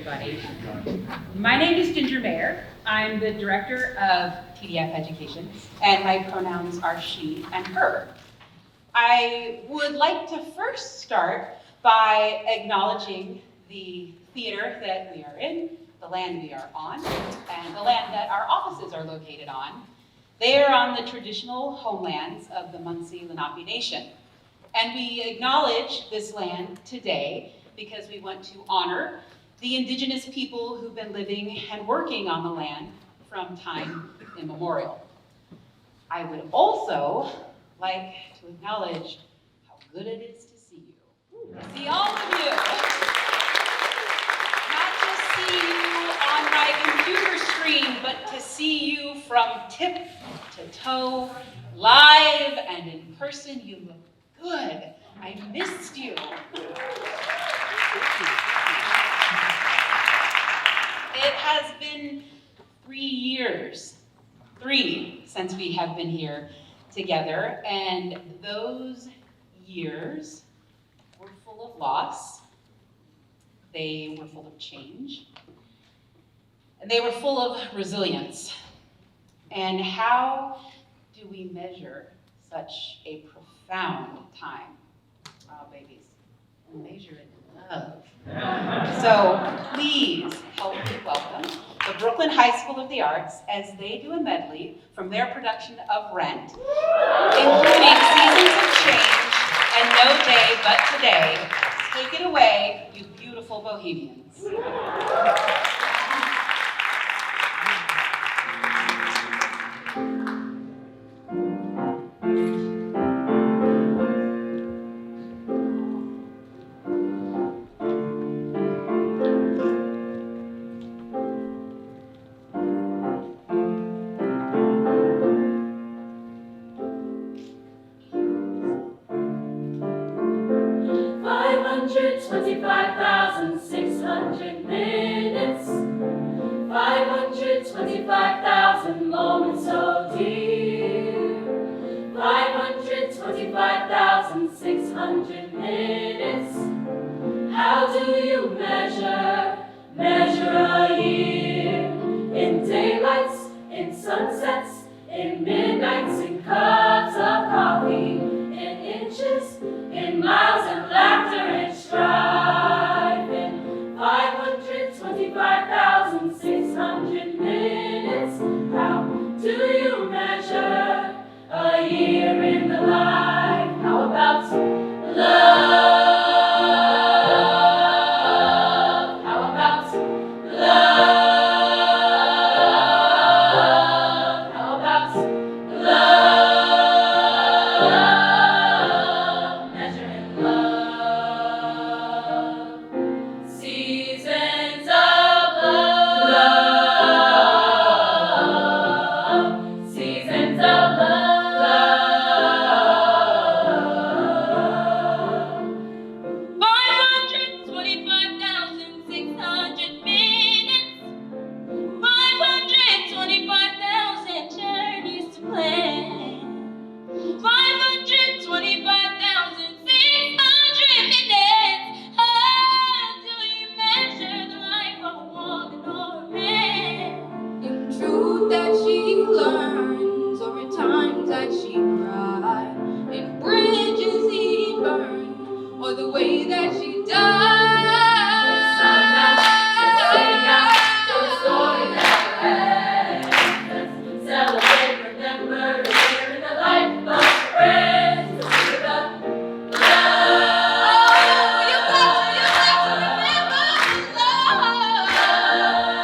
everybody. My name is Ginger Mayer. I'm the director of TDF Education, and my pronouns are she and her. I would like to first start by acknowledging the theater that we are in, the land we are on, and the land that our offices are located on. They are on the traditional homelands of the Munsee Lenape Nation. And we acknowledge this land today because we want to honor the indigenous people who've been living and working on the land from time immemorial. I would also like to acknowledge how good it is to see you. To see all of you. Not just see you on my computer screen, but to see you from tip to toe, live and in person. You look good. I missed you. It has been 3 years, since we have been here together, and those years were full of loss. They were full of change, and they were full of resilience. And how do we measure such a profound time? Oh, babies, we'll measure it in love. So please help me welcome the Brooklyn High School of the Arts as they do a medley from their production of Rent, including Seasons of Change and No Day But Today. Take it away, you beautiful bohemians. 25,600 minutes, 525,000 moments, oh dear. 525,600 minutes. How do you measure a year? In daylights, in sunsets, in midnights, in cups of coffee, in inches, in miles, and laughter and strife. In 525,600 minutes. How do you measure a year in the life? How about love? How about love? How about love? Measuring love. Seasons of love. Seasons of love. 525,600 minutes. 525,000 journeys to plan. 525,600 minutes. How do you measure the life of a woman or a man? In truth that she learns, or in times that she cried, in bridges he burned, or the way that she died. Let's sign out, let's sing out, so the story never ends. Let's celebrate, remember, a year in the life of a friend. With a love. You got to remember the love.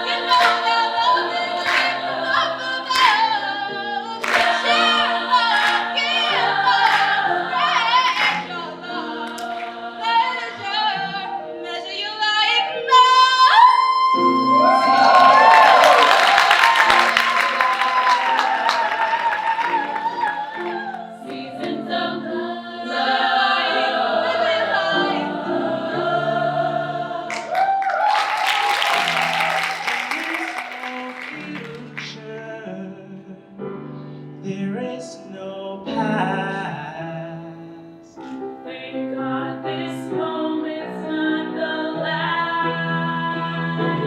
You know that love is the gift of love. Share love, give love, spread your love. Measure your life now. Seasons of love. There is no past. Thank God this moment's not the last.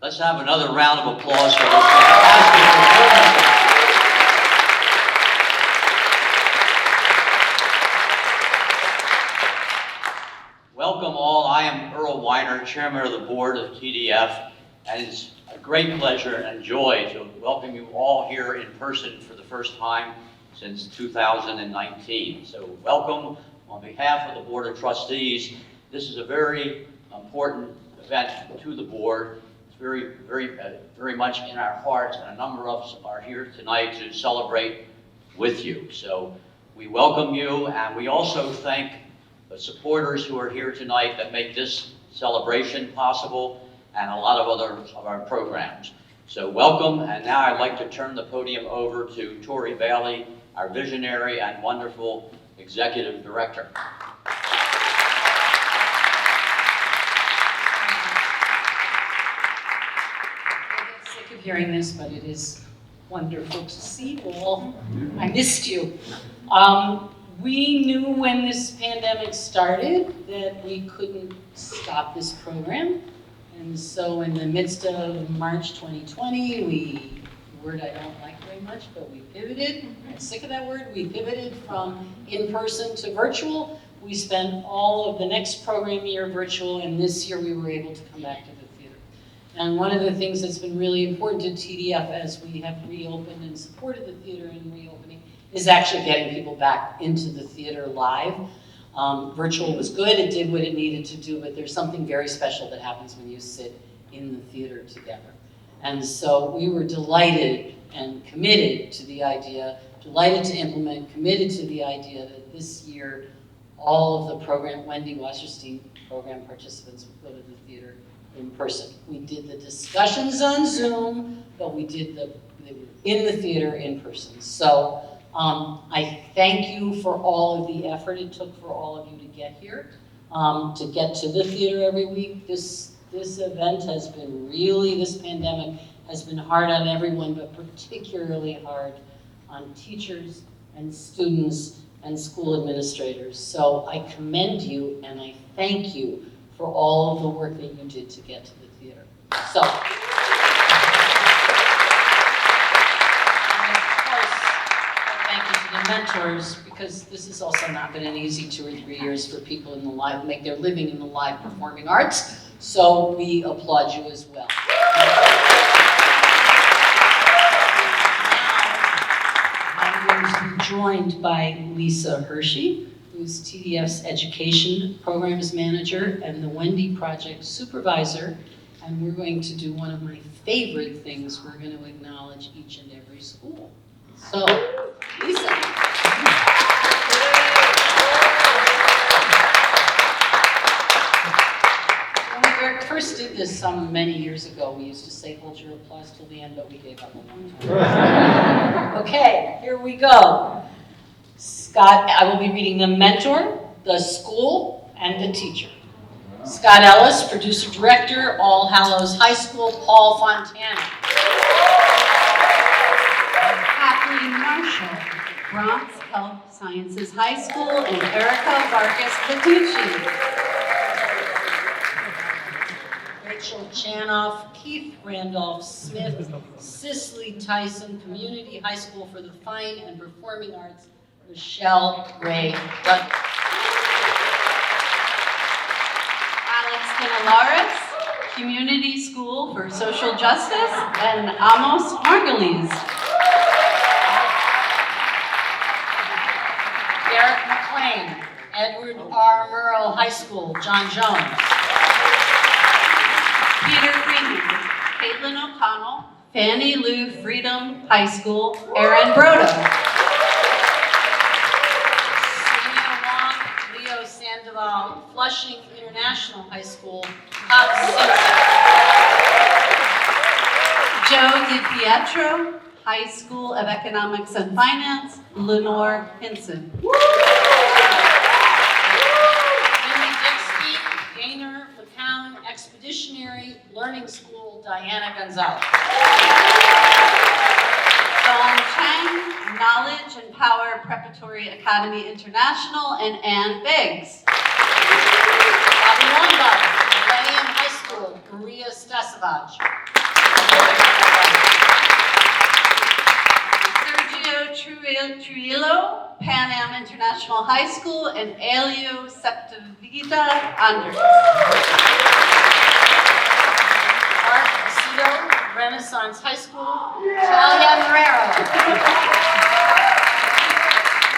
Let's have another round of applause for this fantastic performance. Welcome all. I am Earl Weiner, Chairman of the Board of TDF, and it's a great pleasure and joy to welcome you all here in person for the first time since 2019. So welcome on behalf of the Board of Trustees. This is a very important event to the board. It's very much in our hearts, and a number of us are here tonight to celebrate with you. So we welcome you, and we also thank the supporters who are here tonight that make this celebration possible, and a lot of other of our programs. So welcome, and now I'd like to turn the podium over to Tori Bailey, our visionary and wonderful executive director. Sick of hearing this, but it is wonderful to see you all. I missed you. We knew when this pandemic started that we couldn't stop this program. And so in the midst of March 2020, a word I don't like very much, but we pivoted. I'm sick of that word. We pivoted from in-person to virtual. We spent all of the next program year virtual, and this year we were able to come back to the theater. And one of the things that's been really important to TDF as we have reopened and supported the theater in reopening is actually getting people back into the theater live. Virtual was good, it did what it needed to do, but there's something very special that happens when you sit in the theater together. And so we were delighted and committed to the idea, delighted to implement, committed to the idea that this year, all of the program, Wendy Wasserstein program participants would go to the theater in person. We did the discussions on Zoom, but we did they were in the theater in person. So I thank you for all of the effort it took for all of you to get here, to get to the theater every week. This event has been really, this pandemic has been hard on everyone, but particularly hard on teachers and students and school administrators. So I commend you and I thank you for all of the work that you did to get to the theater. So. Thank you to the mentors, because this has also not been an easy 2 or 3 years for people in the live, make their living in the live performing arts. So we applaud you as well. I'm going to be joined by Lisa Hershey, who's TDF's Education Programs Manager and the Wendy Project Supervisor. And we're going to do one of my favorite things. We're going to acknowledge each and every school. So, Lisa. When we first did this many years ago, we used to say, hold your applause till the end, but we gave up a long time. Okay, here we go. Scott, I will be reading the mentor, the school, and the teacher. Scott Ellis, producer director, All Hallows High School, Paul Fontana. Kathleen Marshall, Bronx Health Sciences High School, and Erica Vargas Patucci. Rachel Chanoff, Keith Randolph Smith, Cicely Tyson, Community High School for the Fine and Performing Arts, Michelle Ray Dutton. Alex Canalares, Community School for Social Justice, and Amos Margulies. Derek McLean, Edward R. Murrow High School, John Jones. Peter Freeman, Caitlin O'Connell, Fannie Lou Freedom High School, Aaron Broda. Sonia Wong, Leo Sandoval, Flushing International High School, Pop Joe Simpson. DiPietro, High School of Economics and Finance, Lenore Hinson. Lily Dixie, Gaynor McCown Expeditionary Learning School, Diana Gonzalez. Dawn Chang, Knowledge and Power Preparatory Academy International, and Ann Biggs. Bobby Lombard, Millennium High School, Maria Stasevich. Sergio Trujillo, Pan Am International High School, and Elio Septivita Andres. Art Aceto, Renaissance High School, Talia Marrero.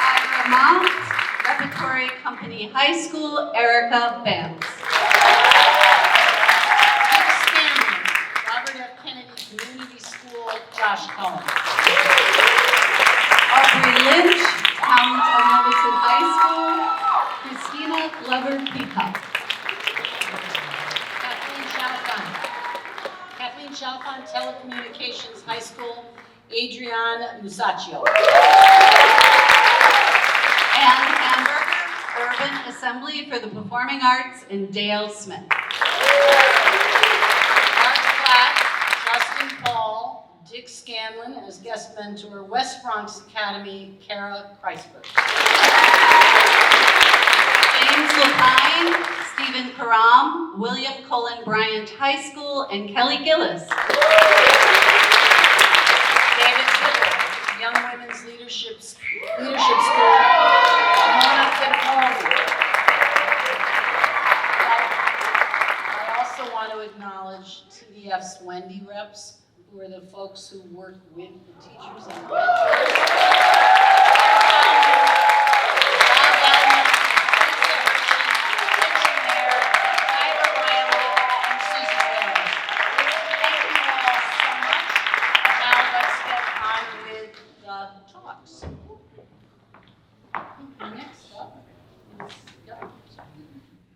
Ira Mount, Repertory Company High School, Erica Banks. Dick Stanley, Robert F. Kennedy Community School, Josh Cohen. Aubrey Lynch, Talent of Livingston High School, Christina Glover Peacock. Kathleen Chalfant, Telecommunications High School, Adrian Musacchio. Anne Hamburger, Urban Assembly for the Performing Arts, and Dale Smith. Mark Platt, Justin Paul, Dick Scanlon as guest mentor, West Bronx Academy, Kara Kreisberg. James Lapine, Stephen Karam, William Cullen Bryant High School, and Kelly Gillis. David Tibble, Young Women's Leadership School, Mona Fittipaldi. I also want to acknowledge TDF's Wendy reps, who are the folks who work with the teachers and the mentors.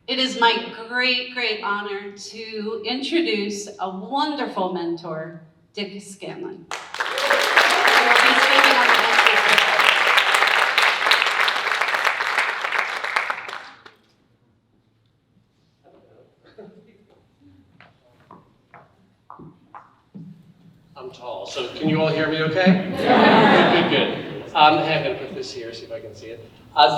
It is my great honor to introduce a wonderful mentor, Dick Scanlon. He will be speaking on the mentor's day. I'm tall, so can you all hear me okay? Good. I'm going to put this here, see if I can see it.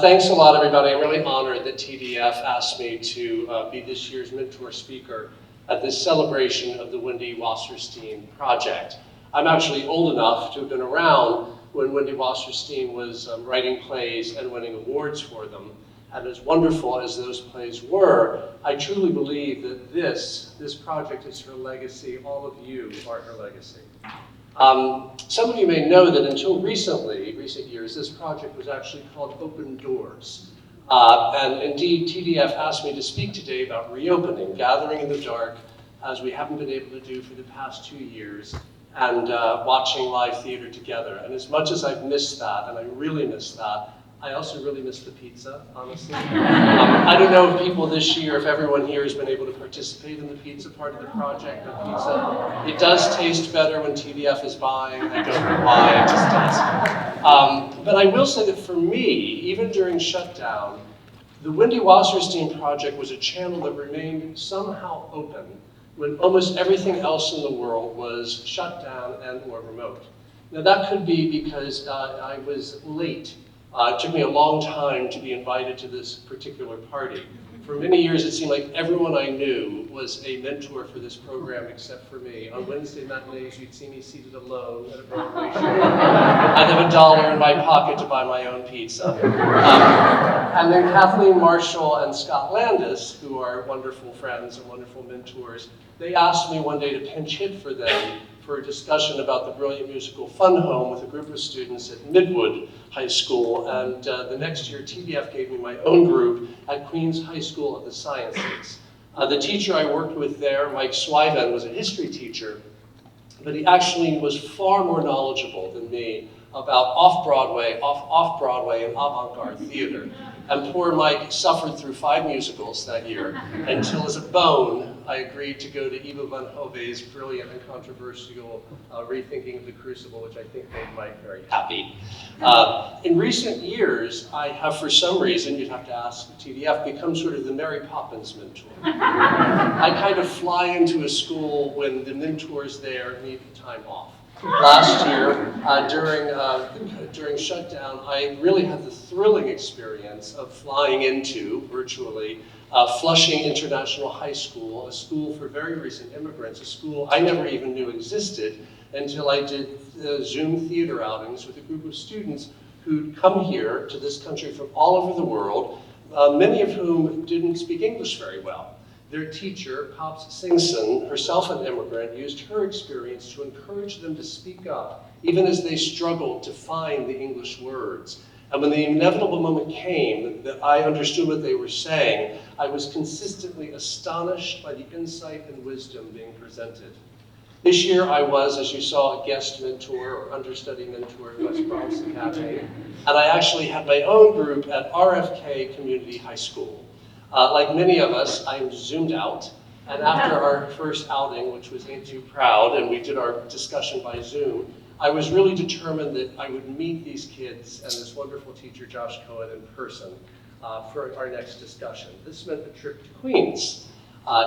Thanks a lot, everybody. I'm really honored that TDF asked me to be this year's mentor speaker at this celebration of the Wendy Wasserstein Project. I'm actually old enough to have been around when Wendy Wasserstein was writing plays and winning awards for them. And as wonderful as those plays were, I truly believe that this project is her legacy. All of you are her legacy. Some of you may know that until recent years, this project was actually called Open Doors. And indeed, TDF asked me to speak today about reopening, gathering in the dark, as we haven't been able to do for the past 2 years, and watching live theater together. And as much as I've missed that, and I really miss that, I also really miss the pizza, honestly. I don't know if people this year, if everyone here has been able to participate in the pizza part of the project, but pizza, it does taste better when TDF is buying. I don't know why, it just does. But I will say that for me, even during shutdown, the Wendy Wasserstein Project was a channel that remained somehow open when almost everything else in the world was shut down and or remote. Now that could be because I was late. It took me a long time to be invited to this particular party. For many years, it seemed like everyone I knew was a mentor for this program except for me. On Wednesday matinees, you'd see me seated alone at a Broadway show. I'd have $1 in my pocket to buy my own pizza. And then Kathleen Marshall and Scott Landis, who are wonderful friends and wonderful mentors, they asked me one day to pinch hit for them for a discussion about the brilliant musical Fun Home with a group of students at Midwood High School, and the next year TDF gave me my own group at Queens High School of the Sciences. The teacher I worked with there, Mike Swyven, was a history teacher, but he actually was far more knowledgeable than me about off-Broadway and avant-garde theater. And poor Mike suffered through 5 musicals that year, until as a bone, I agreed to go to Eva von Hove's brilliant and controversial rethinking of The Crucible, which I think made Mike very happy. In recent years, I have, for some reason, you'd have to ask TDF, become sort of the Mary Poppins mentor. I kind of fly into a school when the mentors there need time off. Last year, during shutdown, I really had the thrilling experience of flying into, virtually, Flushing International High School, a school for very recent immigrants, a school I never even knew existed until I did Zoom theater outings with a group of students who'd come here to this country from all over the world, many of whom didn't speak English very well. Their teacher, Pops Singson, herself an immigrant, used her experience to encourage them to speak up, even as they struggled to find the English words. And when the inevitable moment came that I understood what they were saying, I was consistently astonished by the insight and wisdom being presented. This year I was, as you saw, a guest mentor or understudy mentor at West Bronx Academy, and I actually had my own group at RFK Community High School. Like many of us, I'm zoomed out, and after our first outing, which was Ain't Too Proud, and we did our discussion by Zoom, I was really determined that I would meet these kids and this wonderful teacher, Josh Cohen, in person for our next discussion. This meant a trip to Queens.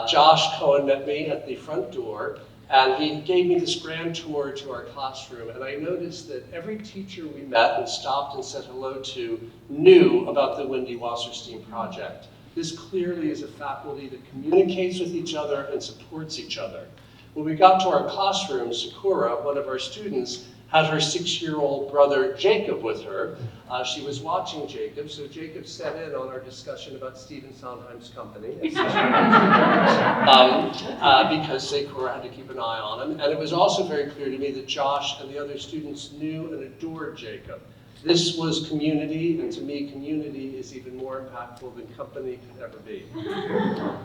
Josh Cohen met me at the front door, and he gave me this grand tour to our classroom, and I noticed that every teacher we met and stopped and said hello to knew about the Wendy Wasserstein Project. This clearly is a faculty that communicates with each other and supports each other. When we got to our classroom, Sakura, one of our students, had her 6-year-old brother Jacob with her. She was watching Jacob, so Jacob sat in on our discussion about Stephen Sondheim's company, because Sakura had to keep an eye on him. And it was also very clear to me that Josh and the other students knew and adored Jacob. This was community, and to me, community is even more impactful than company could ever be.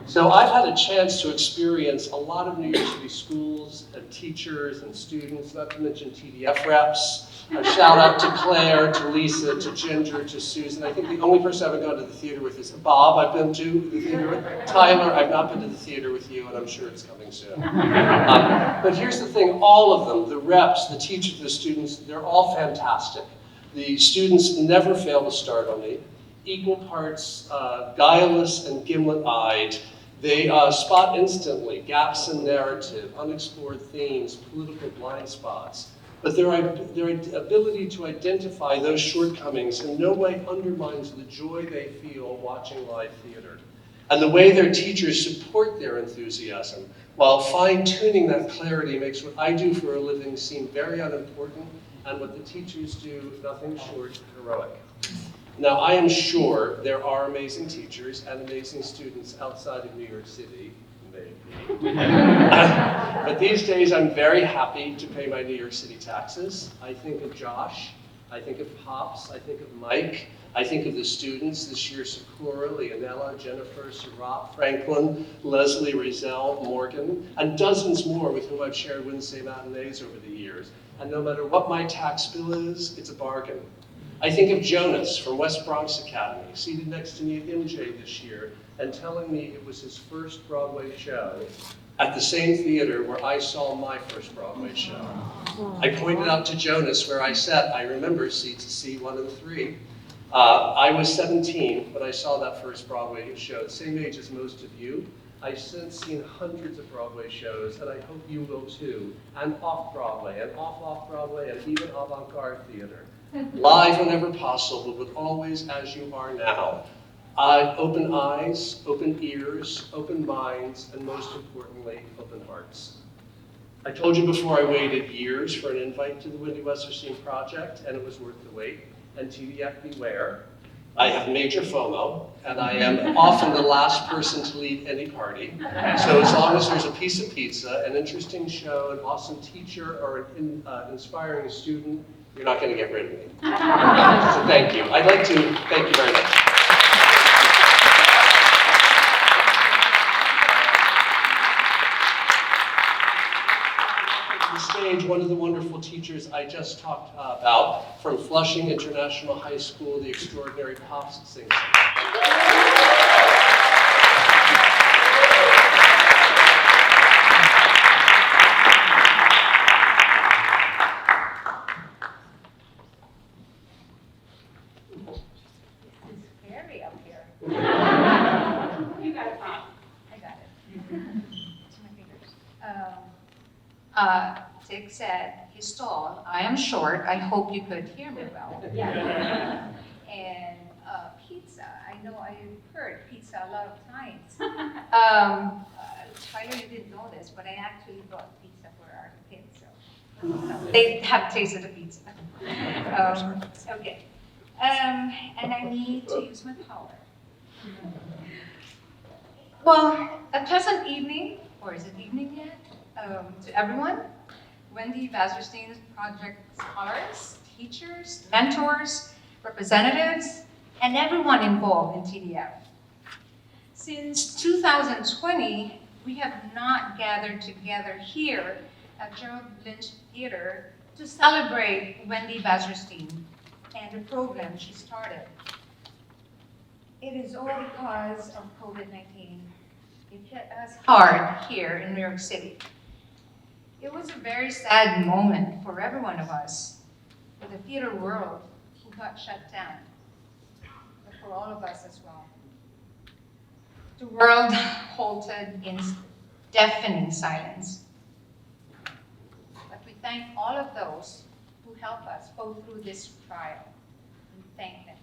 So I've had a chance to experience a lot of New York City schools and teachers and students, not to mention TDF reps. A shout out to Claire, to Lisa, to Ginger, to Susan. I think the only person I haven't gone to the theater with is Bob. I've been to the theater with. Tyler, I've not been to the theater with you, and I'm sure it's coming soon. But here's the thing, all of them, the reps, the teachers, the students, they're all fantastic. The students never fail to start on me, equal parts guileless and gimlet-eyed. They spot instantly gaps in narrative, unexplored themes, political blind spots. But their ability to identify those shortcomings in no way undermines the joy they feel watching live theater. And the way their teachers support their enthusiasm, while fine-tuning that clarity makes what I do for a living seem very unimportant, and what the teachers do, nothing short of heroic. Now, I am sure there are amazing teachers and amazing students outside of New York City, maybe. But these days, I'm very happy to pay my New York City taxes. I think of Josh, I think of Pops, I think of Mike, I think of the students this year, Sakura, Leonella, Jennifer, Sarat, Franklin, Leslie, Rizal, Morgan, and dozens more with whom I've shared Wednesday matinees over the years. And no matter what my tax bill is, it's a bargain. I think of Jonas from West Bronx Academy, seated next to me at MJ this year, and telling me it was his first Broadway show at the same theater where I saw my first Broadway show. I pointed out to Jonas where I sat. I remember seats C1 and 3. I was 17 when I saw that first Broadway show, the same age as most of you. I've since seen hundreds of Broadway shows, and I hope you will too, and off-Broadway, and off-Broadway, and even avant-garde theater. Live whenever possible, but always as you are now. Open eyes, open ears, open minds, and most importantly, open hearts. I told you before I waited years for an invite to the Wendy Wasserstein Project, and it was worth the wait. And TDF beware. I have major FOMO, and I am often the last person to leave any party. So as long as there's a piece of pizza, an interesting show, an awesome teacher, or an inspiring student, you're not going to get rid of me. So thank you. I'd like to thank you very much. Stage, one of the wonderful teachers I just talked about from Flushing International High School, the extraordinary Pops Singson. It's scary up here. You got it, Pop. I got it. To my fingers. Dick said he's tall, I am short, I hope you could hear me well. And pizza, I know I've heard pizza a lot of times. Tyler, you didn't know this, but I actually brought pizza for our kids, so they have tasted the pizza. Okay. And I need to use my power. Well, a pleasant evening, or is it evening yet, to everyone. Wendy Wasserstein Project scholars, teachers, mentors, representatives, and everyone involved in TDF. Since 2020, we have not gathered together here at Gerald Lynch Theater to celebrate Wendy Wasserstein and the program she started. It is all because of COVID-19. It hit us hard here in New York City. It was a very sad moment for every one of us, for the theater world who got shut down, but for all of us as well. The world halted in deafening silence. But we thank all of those who helped us go through this trial. We thank them.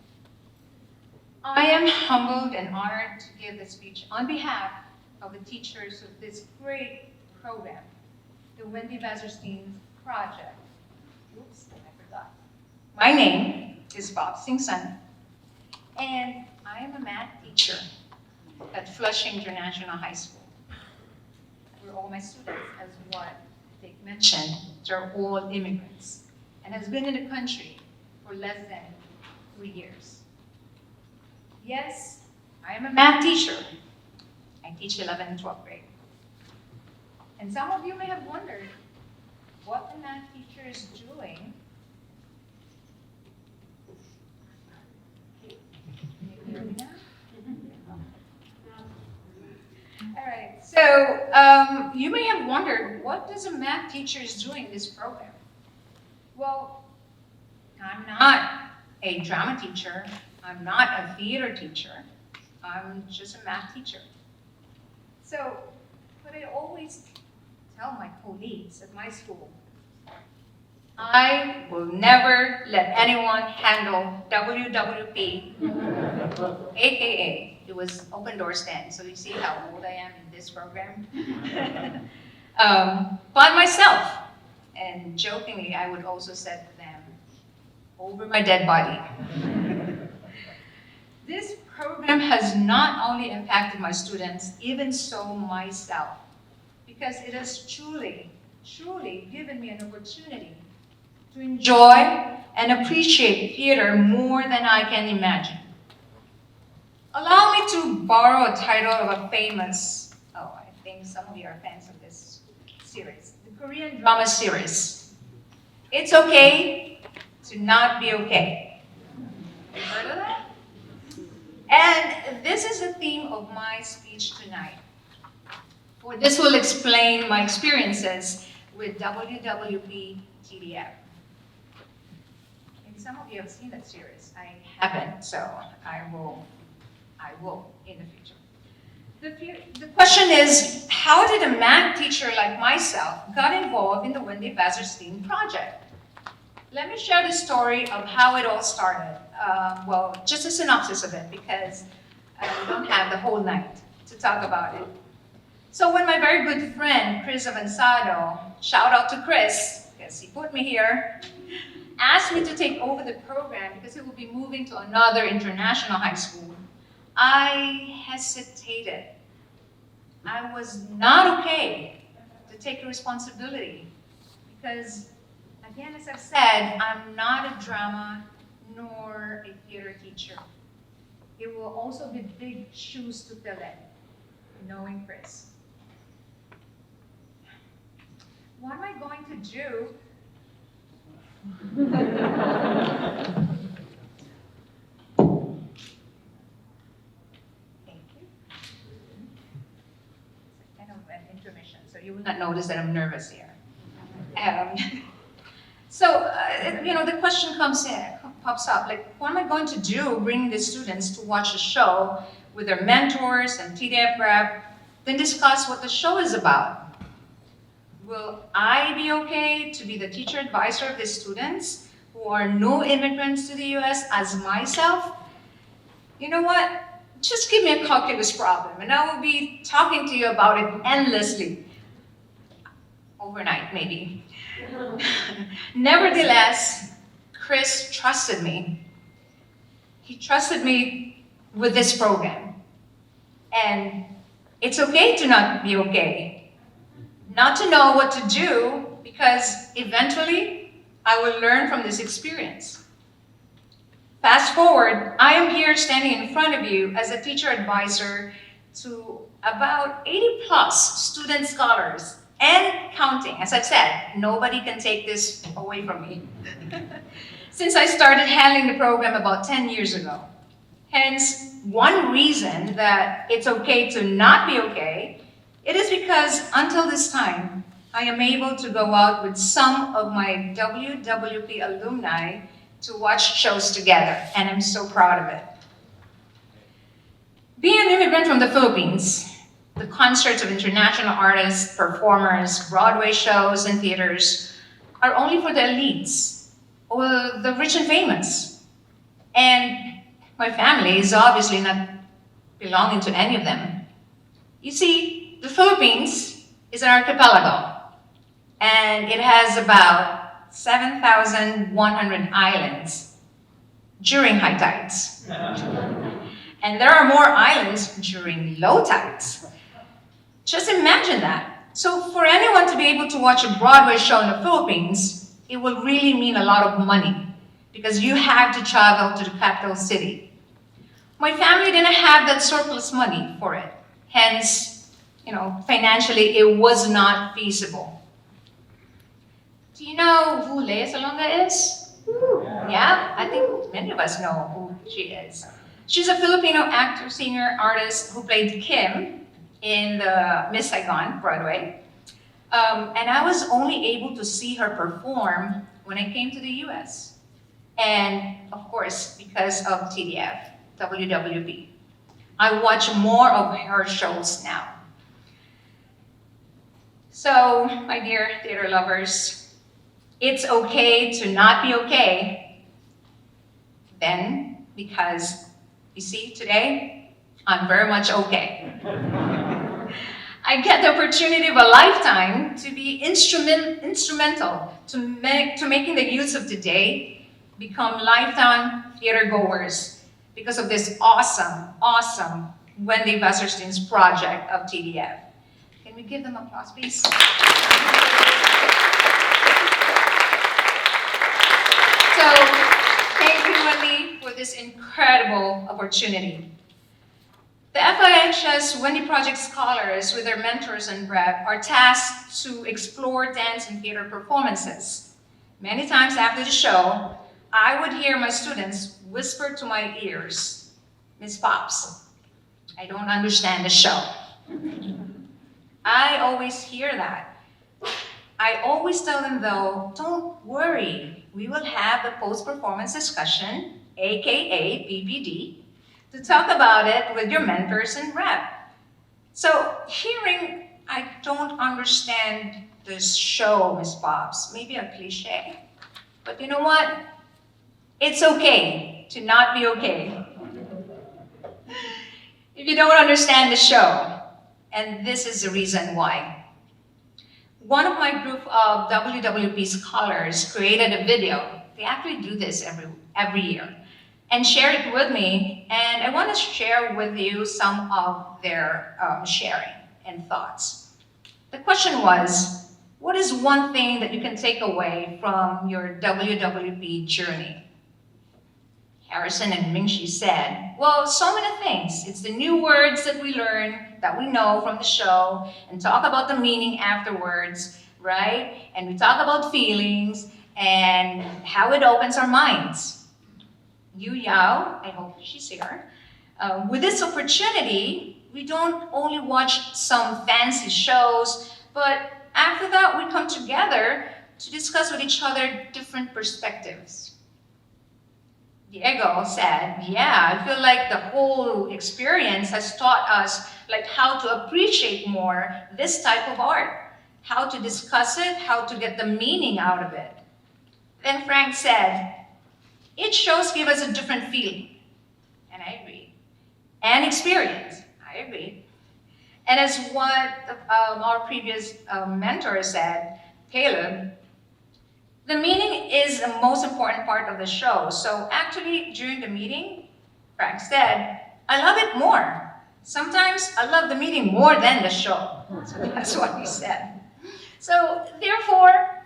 I am humbled and honored to give this speech on behalf of the teachers of this great program, the Wendy Wasserstein Project. Oops, I forgot. My name is Bob Singson, and I am a math teacher at Flushing International High School, where all my students, as what Dick mentioned, they're all immigrants, and has been in the country for less than 3 years. Yes, I am a math teacher. I teach 11th and 12th grade. And some of you may have wondered what the math teacher is doing. Can you hear me now? All right, so you may have wondered, what does a math teacher is doing in this program? Well, I'm not a drama teacher. I'm not a theater teacher. I'm just a math teacher. So, what I always tell my colleagues at my school, I will never let anyone handle WWP, AKA, it was open door stand, so you see how old I am in this program, by myself. And jokingly, I would also say to them, over my dead body. This program has not only impacted my students, even so myself, because it has truly, truly given me an opportunity to enjoy and appreciate theater more than I can imagine. Allow me to borrow a title of a famous, I think some of you are fans of this series, the Korean drama series. It's okay to not be okay. Have you heard of that? And this is the theme of my speech tonight. For this will explain my experiences with WWP TDF. And some of you have seen that series. I haven't, so I will in the future. The question is, how did a math teacher like myself got involved in the Wendy Wasserstein Project? Let me share the story of how it all started. Well, just a synopsis of it, because we don't have the whole night to talk about it. So when my very good friend, Chris Avanzado, shout out to Chris, because he put me here, asked me to take over the program because he will be moving to another international high school, I hesitated. I was not okay to take the responsibility because, again, as I've said, I'm not a drama nor a theater teacher. It will also be big shoes to fill in, knowing Chris. What am I going to do? Thank you. It's kind of an intermission, so you will not notice that I'm nervous here. The question pops up, like, what am I going to do bringing the students to watch a show with their mentors and TDF rep, then discuss what the show is about? Will I be okay to be the teacher advisor of the students who are new immigrants to the US as myself? You know what? Just give me a calculus problem and I will be talking to you about it endlessly. Overnight, maybe. Nevertheless, Chris trusted me. He trusted me with this program. And it's okay to not be okay. Not to know what to do, because eventually I will learn from this experience. Fast forward, I am here standing in front of you as a teacher advisor to about 80 plus student scholars and counting. As I've said, nobody can take this away from me. Since I started handling the program about 10 years ago. Hence, one reason that it's okay to not be okay, it is because until this time, I am able to go out with some of my WWP alumni to watch shows together, and I'm so proud of it. Being an immigrant from the Philippines, the concerts of international artists, performers, Broadway shows, and theaters are only for the elites or the rich and famous. And my family is obviously not belonging to any of them. You see, the Philippines is an archipelago, and it has about 7,100 islands during high tides. And there are more islands during low tides. Just imagine that. So for anyone to be able to watch a Broadway show in the Philippines, it will really mean a lot of money because you have to travel to the capital city. My family didn't have that surplus money for it. Hence, financially, it was not feasible. Do you know who Lea Salonga is? Yeah, I think many of us know who she is. She's a Filipino actor, singer, artist who played Kim in the Miss Saigon Broadway. And I was only able to see her perform when I came to the US. And of course, because of TDF, WWP. I watch more of her shows now. So, my dear theater lovers, it's okay to not be okay. Then, because you see, today, I'm very much okay. I get the opportunity of a lifetime to be instrumental to making the youths of today become lifetime theater goers because of this awesome Wendy Wasserstein's project of TDF. Can we give them applause, please? So, thank you, Wendy, for this incredible opportunity. The FIHS Wendy Project scholars, with their mentors and rep, are tasked to explore dance and theater performances. Many times after the show, I would hear my students whisper to my ears, "Ms. Pops, I don't understand the show." I always hear that. I always tell them though, don't worry, we will have a post-performance discussion, AKA PPD, to talk about it with your mentors and rep. So hearing, "I don't understand this show, Ms. Pops," maybe a cliche, but you know what? It's okay to not be okay. If you don't understand the show, and this is the reason why. One of my group of WWP scholars created a video. They actually do this every year and share it with me, and I want to share with you some of their sharing and thoughts. The question was, what is one thing that you can take away from your WWP journey? Harrison and Mingshi said, well, so many things. It's the new words that we learn, that we know from the show, and talk about the meaning afterwards, right? And we talk about feelings and how it opens our minds. Yu Yao, I hope she's here. With this opportunity, we don't only watch some fancy shows, but after that, we come together to discuss with each other different perspectives. Diego said, yeah, I feel like the whole experience has taught us how to appreciate more this type of art, how to discuss it, how to get the meaning out of it. Then Frank said, each shows give us a different feeling. And I agree. And experience. I agree. And as what our previous mentor said, Caleb, the meaning is the most important part of the show. So actually, during the meeting, Frank said, I love it more. Sometimes I love the meeting more than the show. So that's what he said. So therefore,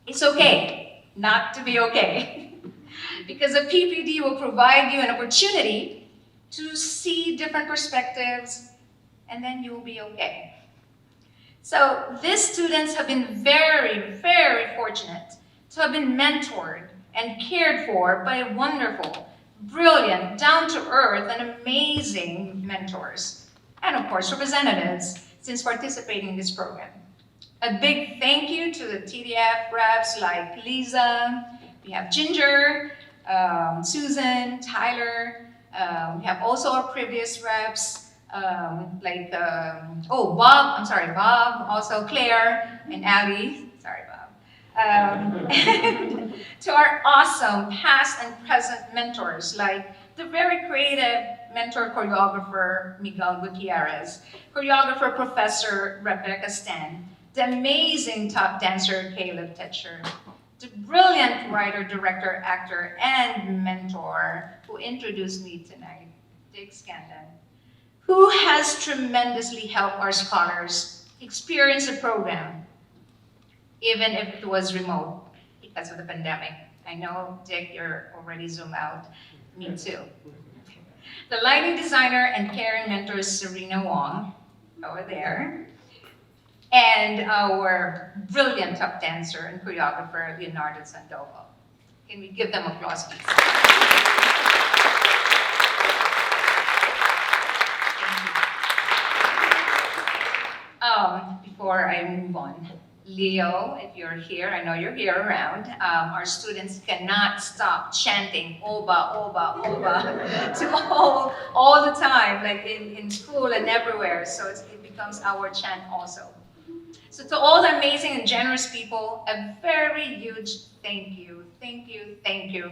it's okay not to be okay. Because the PPD will provide you an opportunity to see different perspectives, and then you'll be okay. So these students have been very, very fortunate to have been mentored and cared for by wonderful, brilliant, down-to-earth, and amazing mentors, and of course representatives since participating in this program. A big thank you to the TDF reps like Lisa, we have Ginger, Susan, Tyler, we have also our previous reps, Bob, also Claire and Abby, sorry Bob. To our awesome past and present mentors, like the very creative mentor choreographer Miguel Gutierrez, choreographer Professor Rebecca Stan, the amazing top dancer Caleb Tetcher, the brilliant writer, director, actor, and mentor who introduced me tonight, Dick Scanlon, who has tremendously helped our scholars experience the program, even if it was remote because of the pandemic. I know, Dick, you're already zoomed out. Me too. The lighting designer and caring mentor is Serena Wong, over there. And our brilliant top dancer and choreographer, Leonardo Sandoval. Can we give them applause, please? Before I move on, Leo, if you're here, I know you're here around, our students cannot stop chanting Oba, Oba, Oba to all the time, like in school and everywhere, so it becomes our chant also. So to all the amazing and generous people, a very huge thank you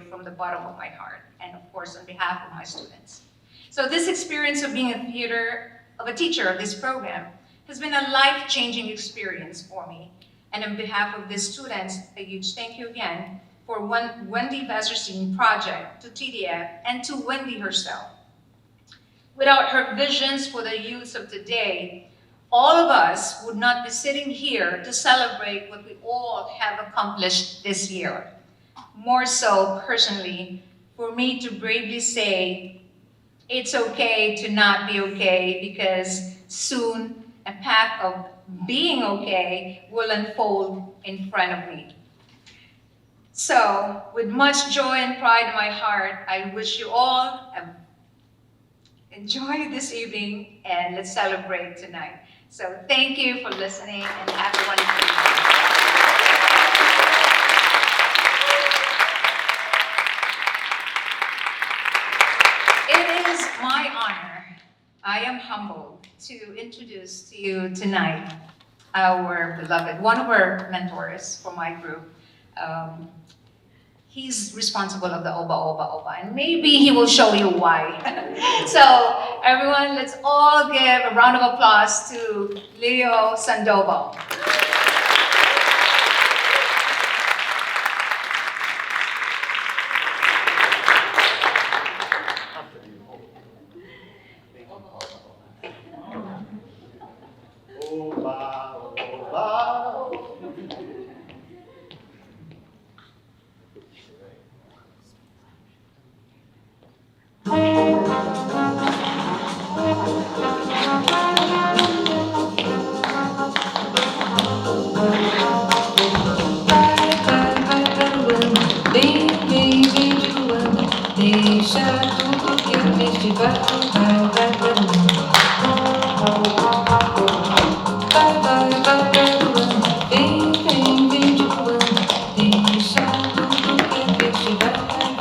from the bottom of my heart, and of course on behalf of my students. So this experience of being a teacher of this program has been a life-changing experience for me. And on behalf of the students, a huge thank you again for Wendy Wasserstein project, to TDF, and to Wendy herself. Without her visions for the youth of today, all of us would not be sitting here to celebrate what we all have accomplished this year. More so, personally, for me to bravely say, it's okay to not be okay, because soon a path of being okay will unfold in front of me. So, with much joy and pride in my heart, I wish you all enjoy this evening, and let's celebrate tonight. So thank you for listening, and have a wonderful evening. It is my honor, I am humbled to introduce to you tonight our beloved, one of our mentors for my group. He's responsible of the Oba, Oba, Oba, and maybe he will show you why. So everyone, let's all give a round of applause to Leo Sandoval. Oba, oba. Deixa tudo que o festival vai. Vem de Luan. Deixa tudo que o festival vai.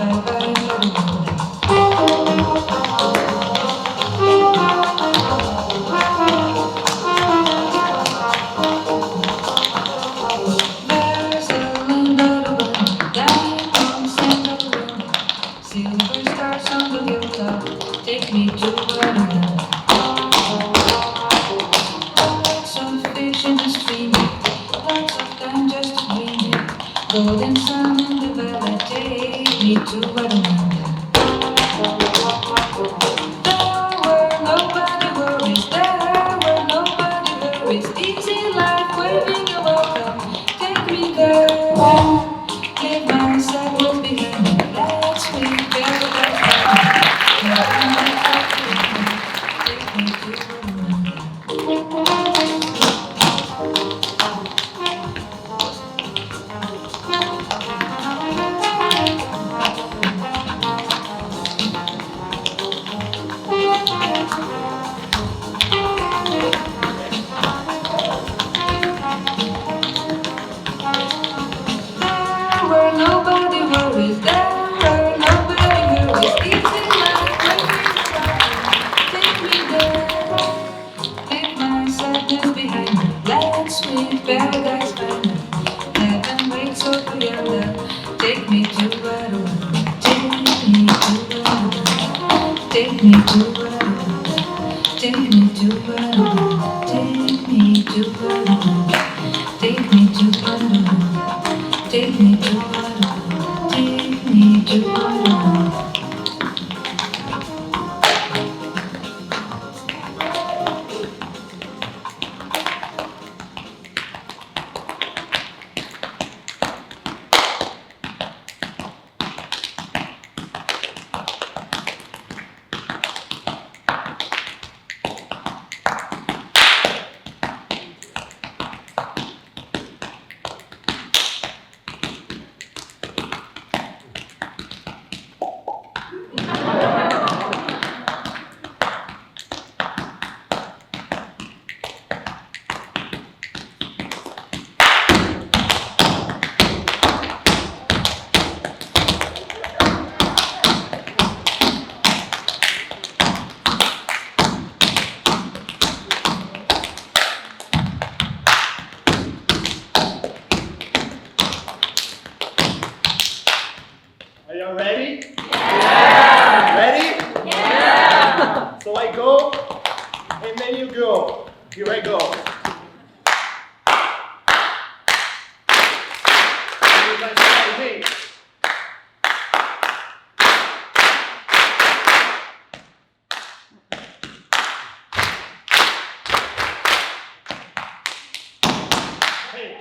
Golden sun in the valley, take me to Guatemala. There where nobody worries, there where nobody worries. Easy life, waving your welcome, take me there. Leave my sadness behind me, that sweet paradise. Take me to Guatemala. Where nobody worries, there where nobody worries. Easy life, take me there. Leave my sadness behind me, that sweet paradise find me. Heaven waits over yonder, take me to Guatemala. Take me to Guatemala. Take me to Guatemala. Take me to Guatemala. Take me to Guatemala. Take me to Guatemala. Take me to Guatemala, take me to Guatemala. Are you ready? Yeah! Ready? Yeah! So I go, and then you go. Here I go. You guys say, hey. Hey.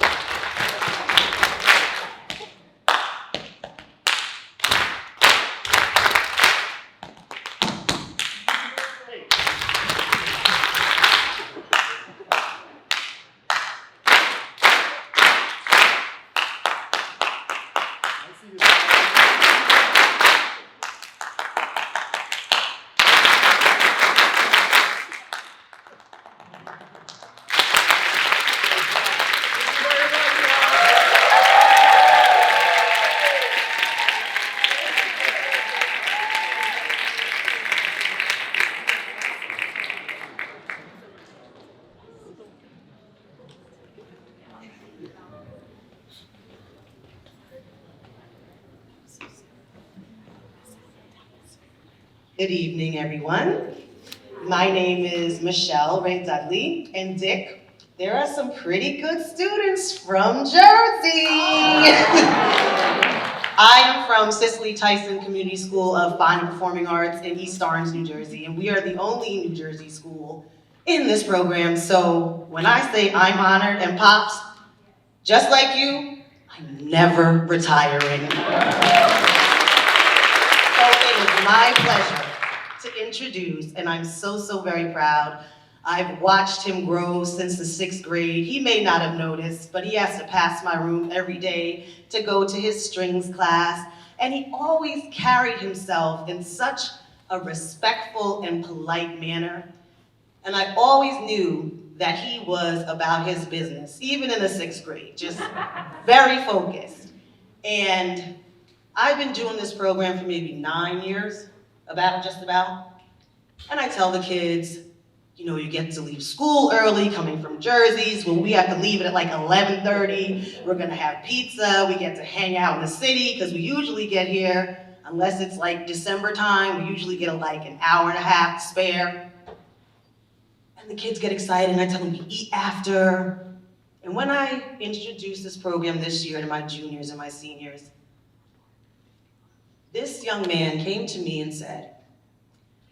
Good evening, everyone. My name is Michelle Ray Dudley, and Dick, there are some pretty good students from Jersey. I am from Cicely Tyson Community School of Fine and Performing Arts in East Orange, New Jersey, and we are the only New Jersey school in this program. So when I say I'm honored and Pops, just like you, I'm never retiring. So it is my pleasure to introduce, and I'm so very proud. I've watched him grow since the 6th grade. He may not have noticed, but he has to pass my room every day to go to his strings class. And he always carried himself in such a respectful and polite manner. And I always knew that he was about his business, even in the 6th grade, just very focused. And I've been doing this program for maybe 9 years, just about. And I tell the kids, you know, you get to leave school early, coming from Jersey's. Well, we have to leave it at like 11:30. We're gonna have pizza. We get to hang out in the city, because we usually get here, unless it's like December time, we usually get like an hour and a half to spare. And the kids get excited, and I tell them to eat after. And when I introduced this program this year to my juniors and my seniors, this young man came to me and said,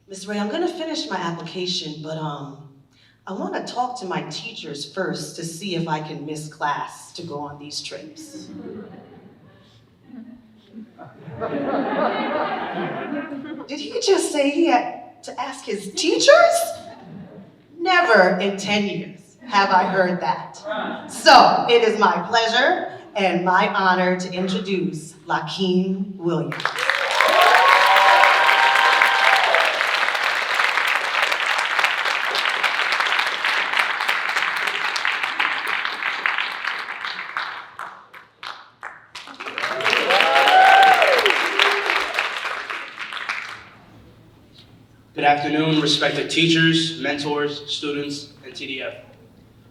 "Ms. Ray, I'm gonna finish my application, but I wanna talk to my teachers first to see if I can miss class to go on these trips." Did he just say he had to ask his teachers? Never in 10 years have I heard that. So it is my pleasure and my honor to introduce Lakeem Williams. Good afternoon, respected teachers, mentors, students, and TDF.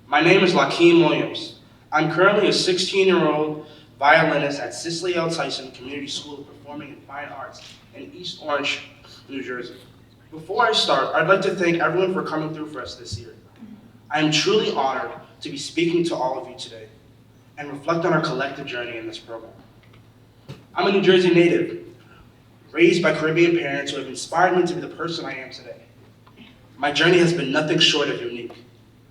My name is Lakeem Williams. I'm currently a 16-year-old violinist at Cicely L. Tyson Community School of Performing and Fine Arts in East Orange, New Jersey. Before I start, I'd like to thank everyone for coming through for us this year. I am truly honored to be speaking to all of you today and reflect on our collective journey in this program. I'm a New Jersey native, raised by Caribbean parents who have inspired me to be the person I am today. My journey has been nothing short of unique.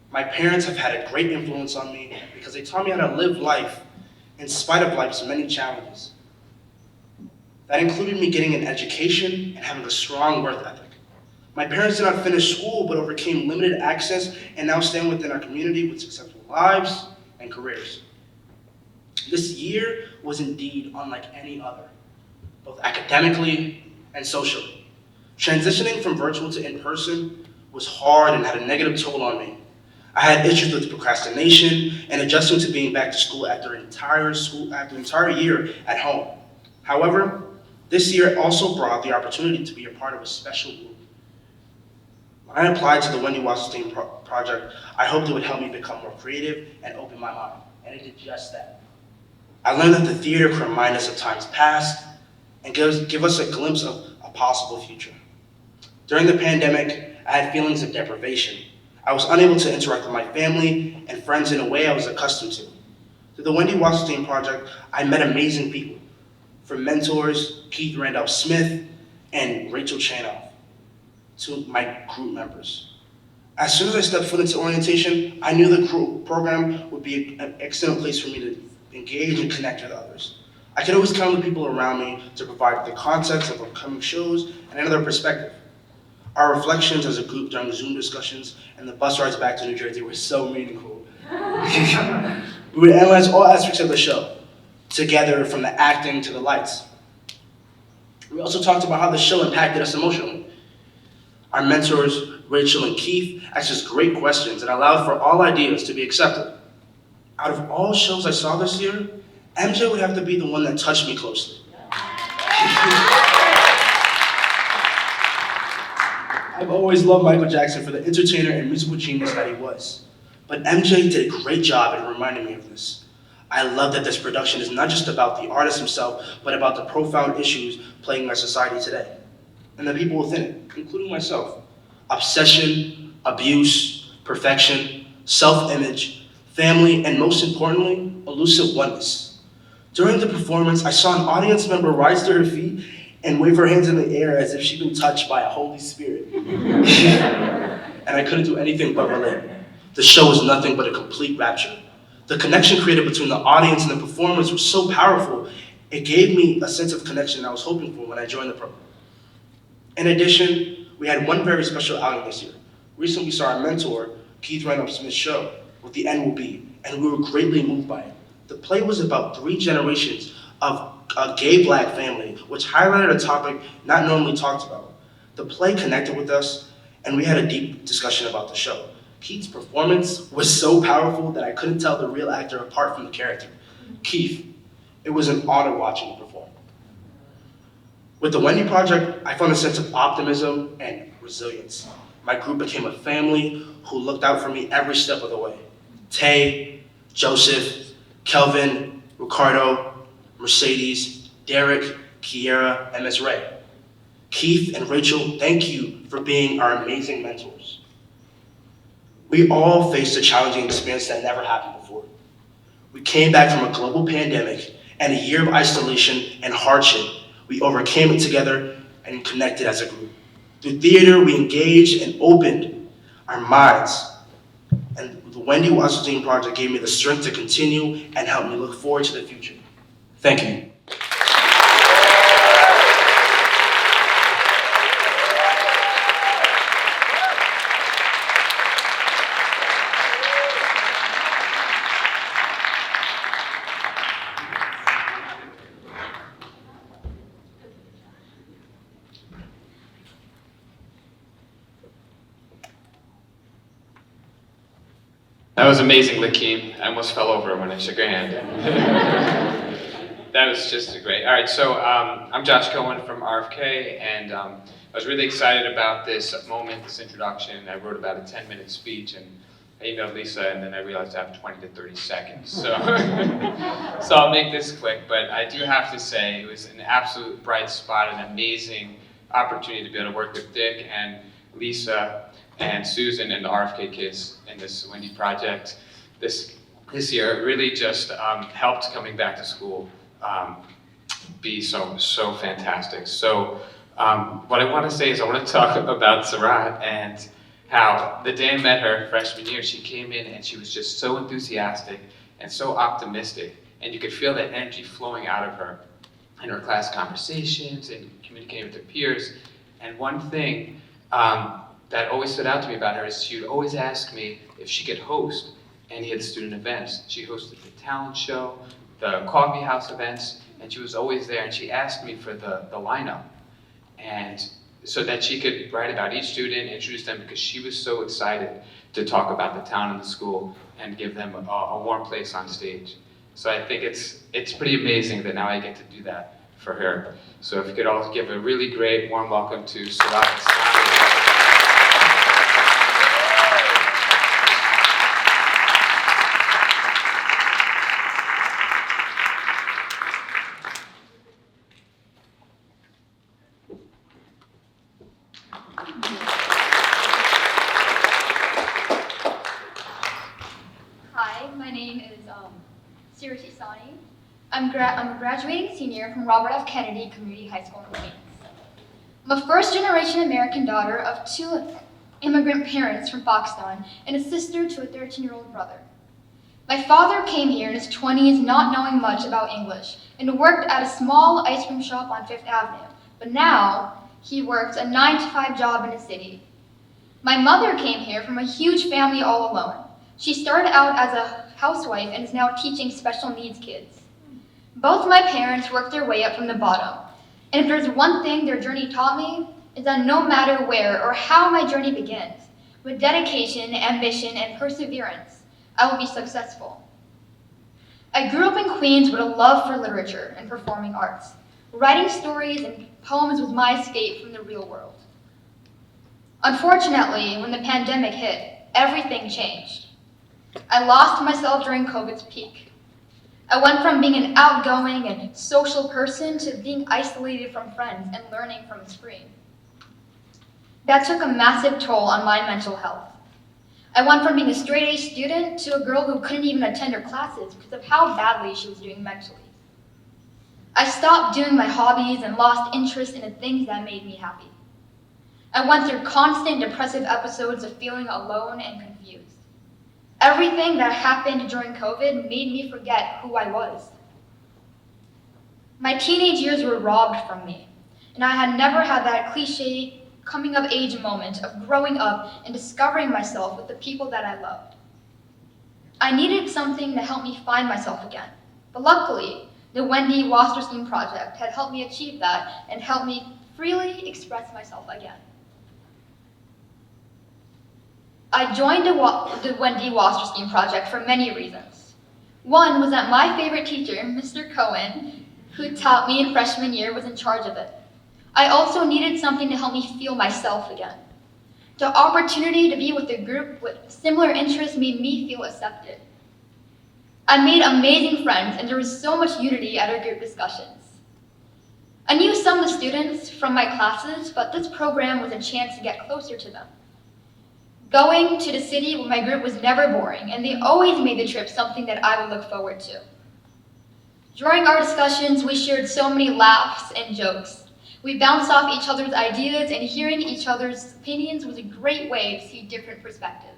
My parents have had a great influence on me because they taught me how to live life in spite of life's many challenges. That included me getting an education and having a strong work ethic. My parents did not finish school but overcame limited access and now stand within our community with successful lives and careers. This year was indeed unlike any other, both academically and socially. Transitioning from virtual to in-person was hard and had a negative toll on me. I had issues with procrastination and adjusting to being back to school after an entire year at home. However, this year also brought the opportunity to be a part of a special group. When I applied to the Wendy Wasserstein Project, I hoped it would help me become more creative and open my mind, and it did just that. I learned that the theater could remind us of times past and give us a glimpse of a possible future. During the pandemic, I had feelings of deprivation. I was unable to interact with my family and friends in a way I was accustomed to. Through the Wendy Wasserstein Project, I met amazing people, from mentors Keith Randolph Smith and Rachel Chanoff to my group members. As soon as I stepped foot into orientation, I knew the group program would be an excellent place for me to engage and connect with others. I could always count on the people around me to provide the context of upcoming shows and another perspective. Our reflections as a group during Zoom discussions and the bus rides back to New Jersey were so meaningful. We would analyze all aspects of the show, together from the acting to the lights. We also talked about how the show impacted us emotionally. Our mentors, Rachel and Keith, asked us great questions and allowed for all ideas to be accepted. Out of all shows I saw this year, MJ would have to be the one that touched me closely. I've always loved Michael Jackson for the entertainer and musical genius that he was. But MJ did a great job in reminding me of this. I love that this production is not just about the artist himself, but about the profound issues plaguing our society today, and the people within it, including myself. Obsession, abuse, perfection, self-image, family, and most importantly, elusive oneness. During the performance, I saw an audience member rise to her feet and wave her hands in the air as if she'd been touched by a Holy Spirit. And I couldn't do anything but relate. The show was nothing but a complete rapture. The connection created between the audience and the performers was so powerful, it gave me a sense of connection I was hoping for when I joined the program. In addition, we had one very special outing this year. Recently, we saw our mentor, Keith Randolph Smith's show, What the End Will Be, and we were greatly moved by it. The play was about 3 generations of a gay Black family, which highlighted a topic not normally talked about. The play connected with us, and we had a deep discussion about the show. Keith's performance was so powerful that I couldn't tell the real actor apart from the character. Keith, it was an honor watching you perform. With the Wendy Project, I found a sense of optimism and resilience. My group became a family who looked out for me every step of the way. Tay, Joseph, Kelvin, Ricardo, Mercedes, Derek, Kiera, and Ms. Ray. Keith and Rachel, thank you for being our amazing mentors. We all faced a challenging experience that never happened before. We came back from a global pandemic and a year of isolation and hardship. We overcame it together and connected as a group. Through theater, we engaged and opened our minds. And the Wendy Wasserstein Project gave me the strength to continue and help me look forward to the future. Thank you. That was amazing, Lakeem. I almost fell over when I shook your hand. That was just great. All right, so I'm Josh Cohen from RFK, and I was really excited about this moment, this introduction. I wrote about a 10-minute speech, and I emailed Lisa, and then I realized I have 20 to 30 seconds. So, so I'll make this quick, but I do have to say it was an absolute bright spot, an amazing opportunity to be able to work with Dick and Lisa and Susan and the RFK kids in this Wendy project this year. It really just helped coming back to school be so fantastic. So what I want to say is I want to talk about Sarat and how the day I met her freshman year, she came in and she was just so enthusiastic and so optimistic, and you could feel that energy flowing out of her in her class conversations and communicating with her peers. And one thing that always stood out to me about her is she would always ask me if she could host any of the student events. She hosted the talent show, the coffee house events, and she was always there, and she asked me for the lineup. And so that she could write about each student, introduce them, because she was so excited to talk about the town and the school and give them a warm place on stage. So I think it's pretty amazing that now I get to do that for her. So if you could all give a really great warm welcome to Sarat. Hi, my name is Siri Sani. I'm a graduating senior from Robert F. Kennedy Community High School in Queens. I'm a first-generation American daughter of 2 immigrant parents from Pakistan and a sister to a 13-year-old brother. My father came here in his 20s not knowing much about English and worked at a small ice cream shop on Fifth Avenue, but now he works a 9-to-5 job in a city. My mother came here from a huge family all alone. She started out as a housewife and is now teaching special needs kids. Both my parents worked their way up from the bottom, and if there's one thing their journey taught me, is that no matter where or how my journey begins, with dedication, ambition, and perseverance, I will be successful. I grew up in Queens with a love for literature and performing arts. Writing stories and poems was my escape from the real world. Unfortunately, when the pandemic hit, everything changed. I lost myself during COVID's peak. I went from being an outgoing and social person to being isolated from friends and learning from a screen. That took a massive toll on my mental health. I went from being a straight-A student to a girl who couldn't even attend her classes because of how badly she was doing mentally. I stopped doing my hobbies and lost interest in the things that made me happy. I went through constant depressive episodes of feeling alone and confused. Everything that happened during COVID made me forget who I was. My teenage years were robbed from me, and I had never had that cliche coming-of-age moment of growing up and discovering myself with the people that I loved. I needed something to help me find myself again, but luckily, the Wendy Wasserstein Project had helped me achieve that and helped me freely express myself again. I joined the Wendy Wasserstein Project for many reasons. One was that my favorite teacher, Mr. Cohen, who taught me in freshman year, was in charge of it. I also needed something to help me feel myself again. The opportunity to be with a group with similar interests made me feel accepted. I made amazing friends, and there was so much unity at our group discussions. I knew some of the students from my classes, but this program was a chance to get closer to them. Going to the city with my group was never boring, and they always made the trip something that I would look forward to. During our discussions, we shared so many laughs and jokes. We bounced off each other's ideas, and hearing each other's opinions was a great way to see different perspectives.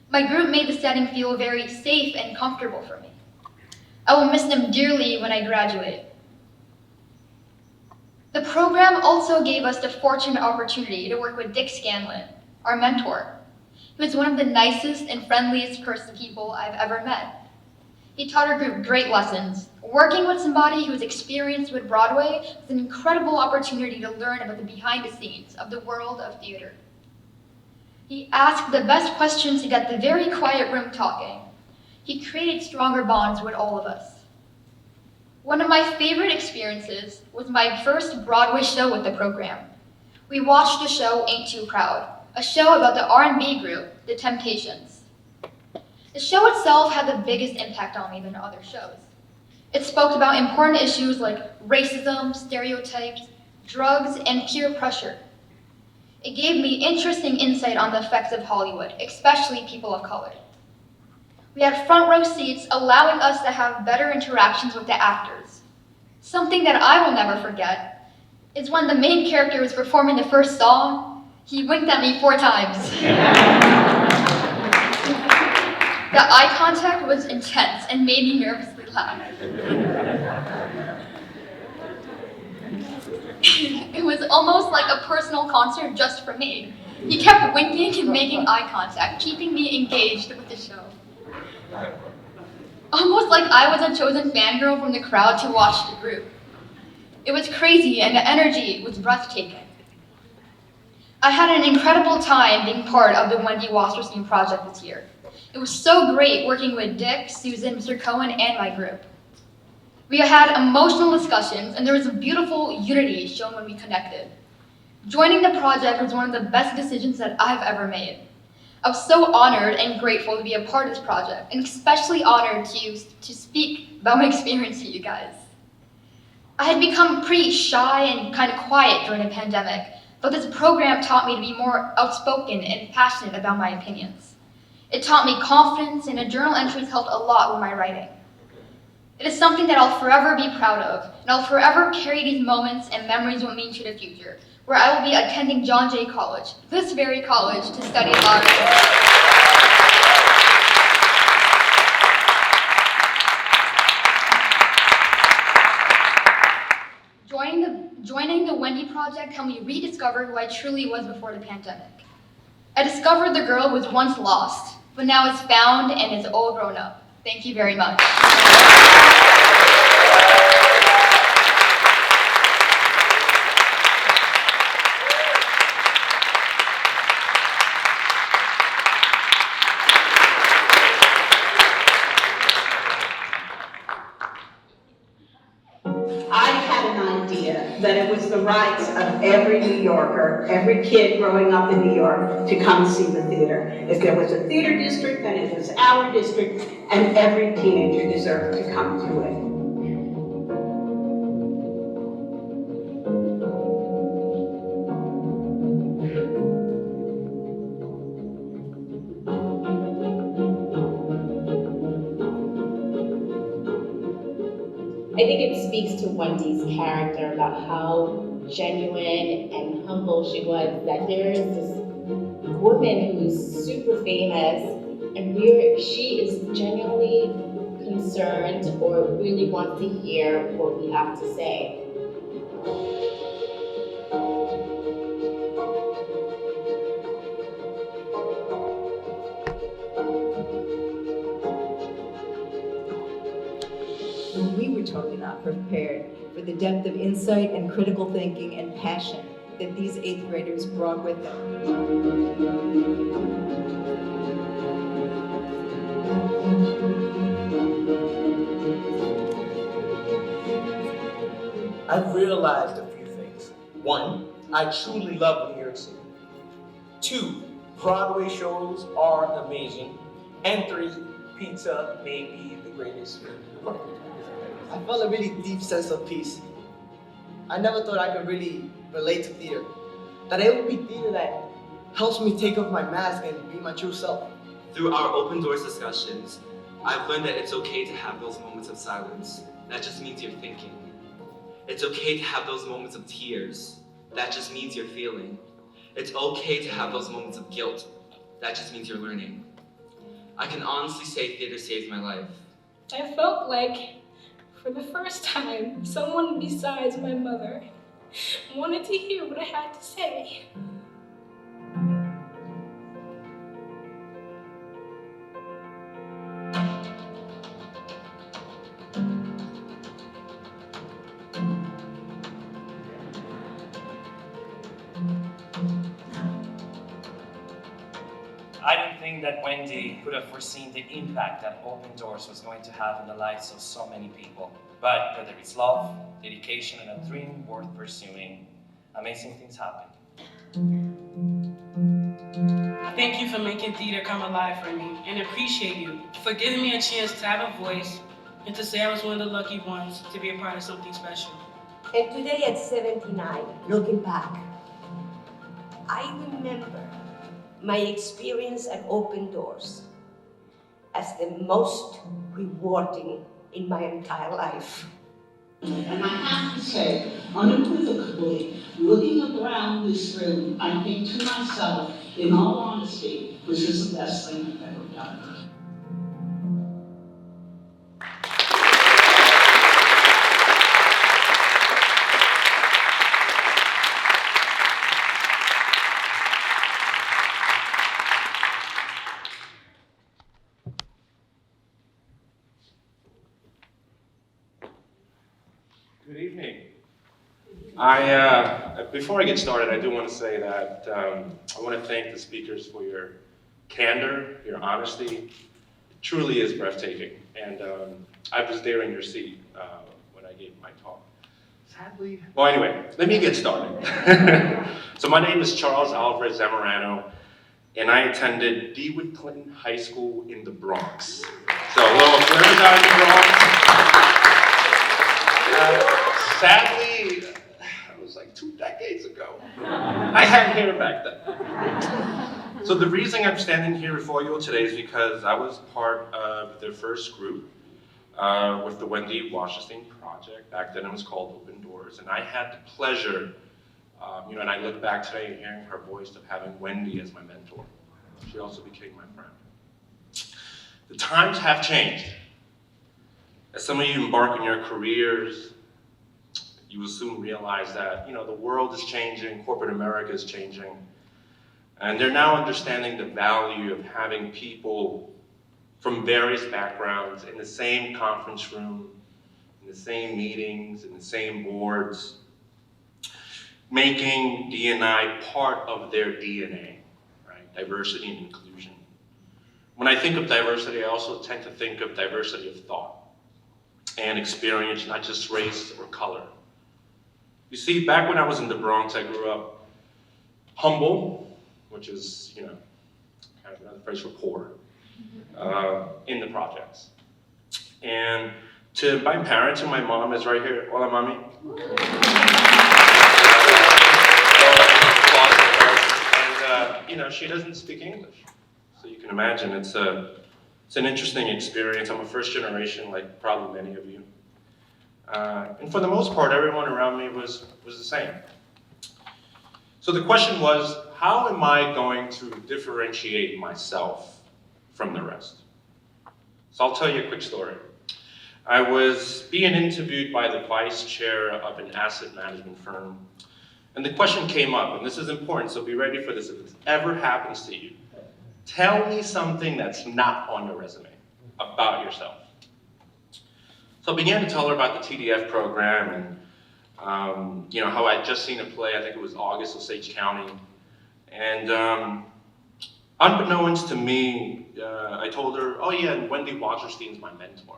My group made the setting feel very safe and comfortable for me. I will miss them dearly when I graduate. The program also gave us the fortunate opportunity to work with Dick Scanlon, our mentor. He was one of the nicest and friendliest people I've ever met. He taught our group great lessons. Working with somebody who was experienced with Broadway was an incredible opportunity to learn about the behind the scenes of the world of theater. He asked the best questions to get the very quiet room talking. He created stronger bonds with all of us. One of my favorite experiences was my first Broadway show with the program. We watched the show Ain't Too Proud, a show about the R&B group, The Temptations. The show itself had the biggest impact on me than other shows. It spoke about important issues like racism, stereotypes, drugs, and peer pressure. It gave me interesting insight on the effects of Hollywood, especially people of color. We had front row seats, allowing us to have better interactions with the actors. Something that I will never forget is when the main character was performing the first song, he winked at me 4 times. The eye contact was intense and made me nervously laugh. It was almost like a personal concert just for me. He kept winking and making eye contact, keeping me engaged with the show. Almost like I was a chosen fangirl from the crowd to watch the group. It was crazy and the energy was breathtaking. I had an incredible time being part of the Wendy Wasserstein project this year. It was so great working with Dick, Susan, Mr. Cohen, and my group. We had emotional discussions, and there was a beautiful unity shown when we connected. Joining the project was one of the best decisions that I've ever made. I was so honored and grateful to be a part of this project, and especially honored to speak about my experience to you guys. I had become pretty shy and kind of quiet during the pandemic, but this program taught me to be more outspoken and passionate about my opinions. It taught me confidence, and the journal entries helped a lot with my writing. It is something that I'll forever be proud of, and I'll forever carry these moments and memories with me into the future, where I will be attending John Jay College, this very college, to study law. Joining the Wendy Project helped me rediscover who I truly was before the pandemic. I discovered the girl who was once lost, but now is found and is all grown up. Thank you very much. I had an idea that it was the rights of every New Yorker, every kid growing up in New York, to come see the theater. If there was a theater district, then it was our district, and every teenager deserved to come to it. I think it speaks to Wendy's character about how genuine and humble she was, that there is this woman who's super famous and she is genuinely concerned or really wants to hear what we have to say. We were totally not prepared for the depth of insight and critical thinking and passion that these 8th graders brought with them. I've realized a few things. 1, I truly love New York City. 2, Broadway shows are amazing. And 3, pizza may be the greatest food. I felt a really deep sense of peace. I never thought I could really relate to theater. That it would be theater that helps me take off my mask and be my true self. Through our open doors discussions, I've learned that it's okay to have those moments of silence. That just means you're thinking. It's okay to have those moments of tears. That just means you're feeling. It's okay to have those moments of guilt. That just means you're learning. I can honestly say theater saved my life. I felt like, for the first time, someone besides my mother wanted to hear what I had to say. I don't think that Wendy could have foreseen the impact that Open Doors was going to have in the lives of so many people. But whether it's love, dedication, and a dream worth pursuing, amazing things happen. Thank you for making theater come alive for me, and appreciate you for giving me a chance to have a voice and to say I was one of the lucky ones to be a part of something special. And today at 79, looking back, I remember my experience at Open Doors as the most rewarding in my entire life. And I have to say, unequivocally, looking around this room, I think to myself, in all honesty, this is the best thing I've ever done. Good evening. Before I get started, I do want to say that I want to thank the speakers for your candor, your honesty. It truly is breathtaking. And I was there in your seat when I gave my talk. Sadly. Well, anyway, let me get started. So my name is Charles Alvarez Zamorano, and I attended DeWitt Clinton High School in the Bronx. So a little flares out in the Bronx. Sadly, it was like 2 decades ago. I had hair back then. So the reason I'm standing here before you today is because I was part of the first group with the Wendy Wasserstein Project. Back then it was called Open Doors. And I had the pleasure, and I look back today hearing her voice of having Wendy as my mentor. She also became my friend. The times have changed. As some of you embark on your careers, you will soon realize that, the world is changing, corporate America is changing, and they're now understanding the value of having people from various backgrounds in the same conference room, in the same meetings, in the same boards, making D&I part of their DNA, right? Diversity and inclusion. When I think of diversity, I also tend to think of diversity of thought and experience, not just race or color. You see, back when I was in the Bronx, I grew up humble, which is, kind of another phrase for poor, in the projects. And to my parents, and my mom is right here. Hola, mami. And, she doesn't speak English. So you can imagine it's an interesting experience. I'm a first generation, like probably many of you. And for the most part, everyone around me was the same. So the question was, how am I going to differentiate myself from the rest? So I'll tell you a quick story. I was being interviewed by the vice chair of an asset management firm, and the question came up, and this is important, so be ready for this if this ever happens to you. Tell me something that's not on your resume about yourself. So I began to tell her about the TDF program and how I'd just seen a play, I think it was August Osage County. And unbeknownst to me, I told her, oh yeah, and Wendy Wasserstein's my mentor.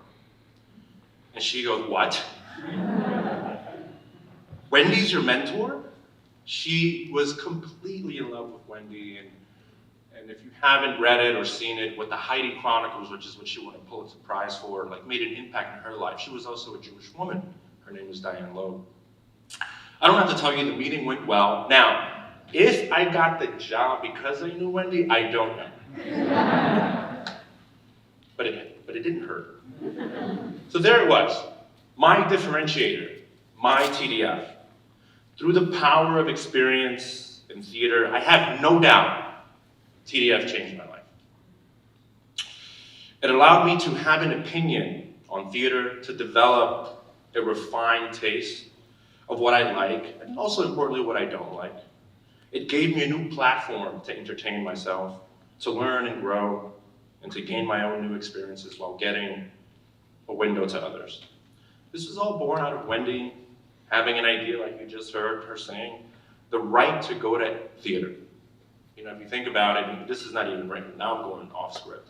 And she goes, what? Wendy's your mentor? She was completely in love with Wendy, and if you haven't read it or seen it, what the Heidi Chronicles, which is what she won a Pulitzer Prize for, made an impact in her life. She was also a Jewish woman. Her name is Diane Loeb. I don't have to tell you the meeting went well. Now, If I got the job because I knew Wendy, I don't know. But it didn't hurt. So there it was, my differentiator, my TDF. Through the power of experience in theater, I have no doubt TDF changed my life. It allowed me to have an opinion on theater, to develop a refined taste of what I like, and also importantly, what I don't like. It gave me a new platform to entertain myself, to learn and grow, and to gain my own new experiences while getting a window to others. This was all born out of Wendy having an idea, like you just heard her saying, the right to go to theater. You know, if you think about it, this is not even written, now I'm going off script.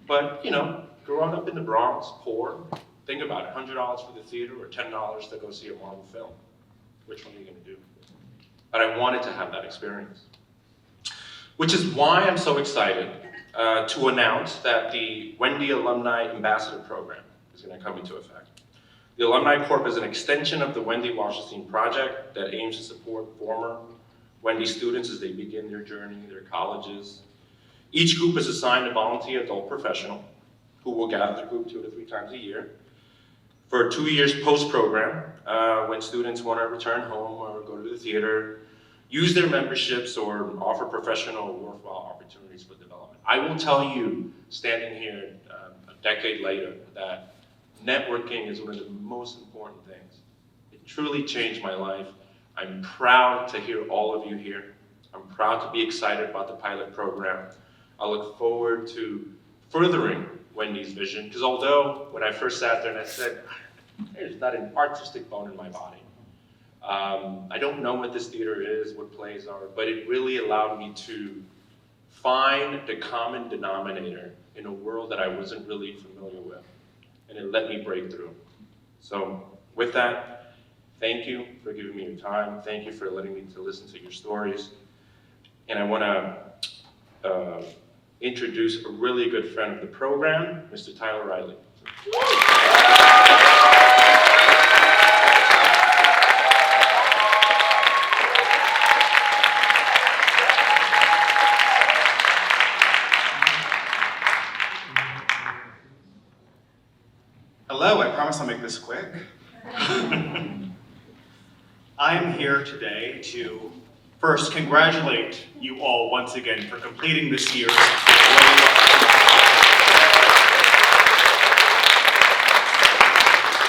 But, you know, growing up in the Bronx, poor, think about it, $100 for the theater or $10 to go see a Marvel film. Which one are you gonna do? But I wanted to have that experience. Which is why I'm so excited to announce that the Wendy Alumni Ambassador Program is gonna come into effect. The Alumni Corp is an extension of the Wendy Wasserstein Project that aims to support former Wendy students as they begin their journey, their colleges. Each group is assigned a volunteer adult professional who will gather the group 2 to 3 times a year for 2 years post-program when students want to return home or go to the theater, use their memberships or offer professional or worthwhile opportunities for development. I will tell you, standing here a decade later, that networking is one of the most important things. It truly changed my life. I'm proud to hear all of you here. I'm proud to be excited about the pilot program. I look forward to furthering Wendy's vision, because although when I first sat there and I said, there's not an artistic bone in my body. I don't know what this theater is, what plays are, but it really allowed me to find the common denominator in a world that I wasn't really familiar with, and it let me break through. So with that, thank you for giving me your time. Thank you for letting me to listen to your stories. And I want to introduce a really good friend of the program, Mr. Tyler Riley. Hello, I promise I'll make this quick. I am here today to first congratulate you all once again for completing this year's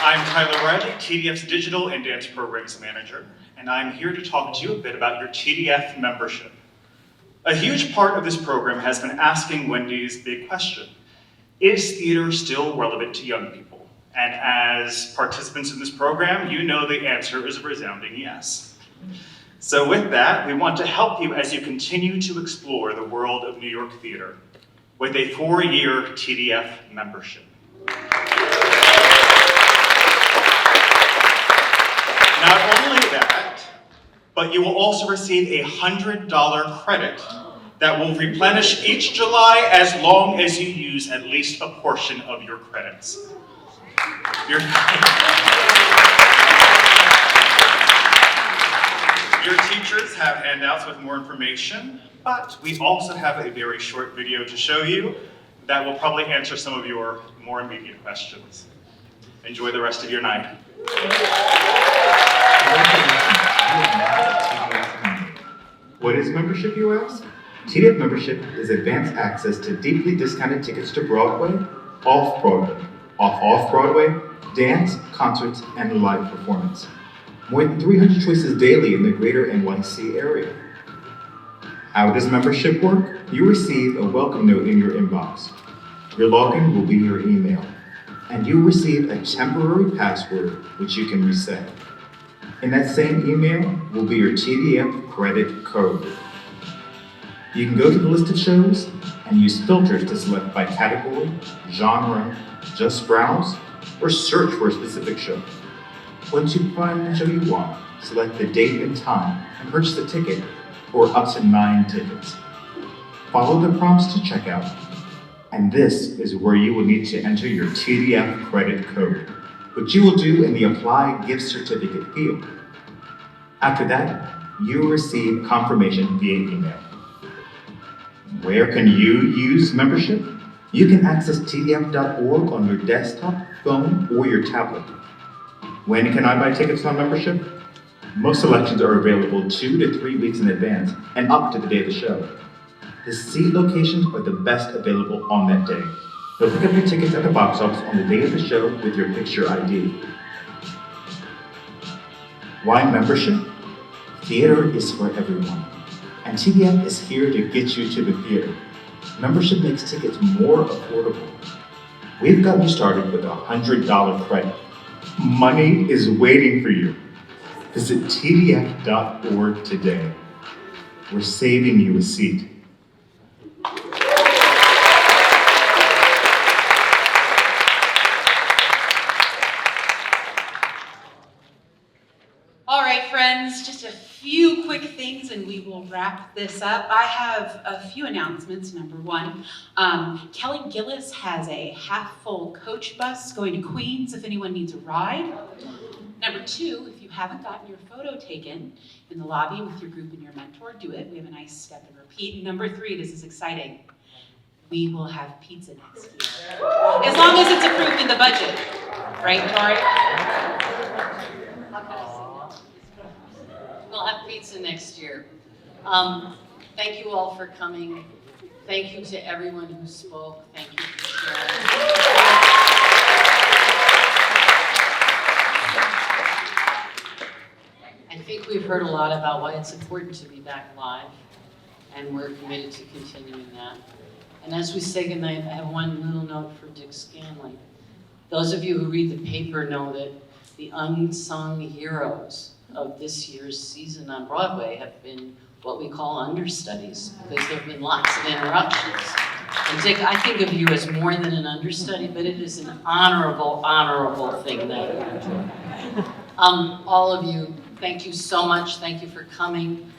I'm Tyler Riley, TDF's Digital and Dance Programs Manager, and I'm here to talk to you a bit about your TDF membership. A huge part of this program has been asking Wendy's big question: is theater still relevant to young people? And as participants in this program, you know the answer is a resounding yes. So with that, we want to help you as you continue to explore the world of New York theater with a 4-year TDF membership. Not only that, but you will also receive a $100 credit that will replenish each July as long as you use at least a portion of your credits. Your teachers have handouts with more information, but we also have a very short video to show you that will probably answer some of your more immediate questions. Enjoy the rest of your night. What is membership, you ask? TDF membership is advanced access to deeply discounted tickets to Broadway, off-Broadway, off-Broadway, dance, concerts, and live performance. More than 300 choices daily in the greater NYC area. How does membership work? You receive a welcome note in your inbox. Your login will be your email, and you receive a temporary password which you can reset. In that same email will be your TDF credit code. You can go to the list of shows and use filters to select by category, genre, just browse, or search for a specific show. Once you find the show you want, select the date and time and purchase a ticket, or up to 9 tickets. Follow the prompts to checkout, and this is where you will need to enter your TDF credit code, which you will do in the Apply Gift Certificate field. After that, you will receive confirmation via email. Where can you use membership? You can access tdf.org on your desktop, phone, or your tablet. When can I buy tickets on membership? Most selections are available 2 to 3 weeks in advance and up to the day of the show. The seat locations are the best available on that day. So pick up your tickets at the box office on the day of the show with your picture ID. Why membership? Theater is for everyone, and TDF is here to get you to the theater. Membership makes tickets more affordable. We've got you started with a $100 credit. Money is waiting for you. Visit tdf.org today. We're saving you a seat. All right, friends, just a few quick things and we will wrap this up. I have a few announcements. Number one, Kelly Gillis has a half-full coach bus going to Queens if anyone needs a ride. Number two, if you haven't gotten your photo taken in the lobby with your group and your mentor, do it. We have a nice step and repeat. And number three, this is exciting. We will have pizza next year. As long as it's approved in the budget. Right, Tori? We'll have pizza next year. Thank you all for coming. Thank you to everyone who spoke. Thank you for sharing. I think we've heard a lot about why it's important to be back live, and we're committed to continuing that. And as we say goodnight, I have one little note for Dick Scanlon. Those of you who read the paper know that the unsung heroes of this year's season on Broadway have been what we call understudies, because there have been lots of interruptions. And Dick, I think of you as more than an understudy, but it is an honorable thing that you're doing. All of you, thank you so much. Thank you for coming.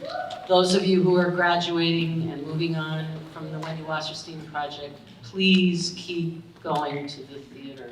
Those of you who are graduating and moving on from the Wendy Wasserstein Project, please keep going to the theater.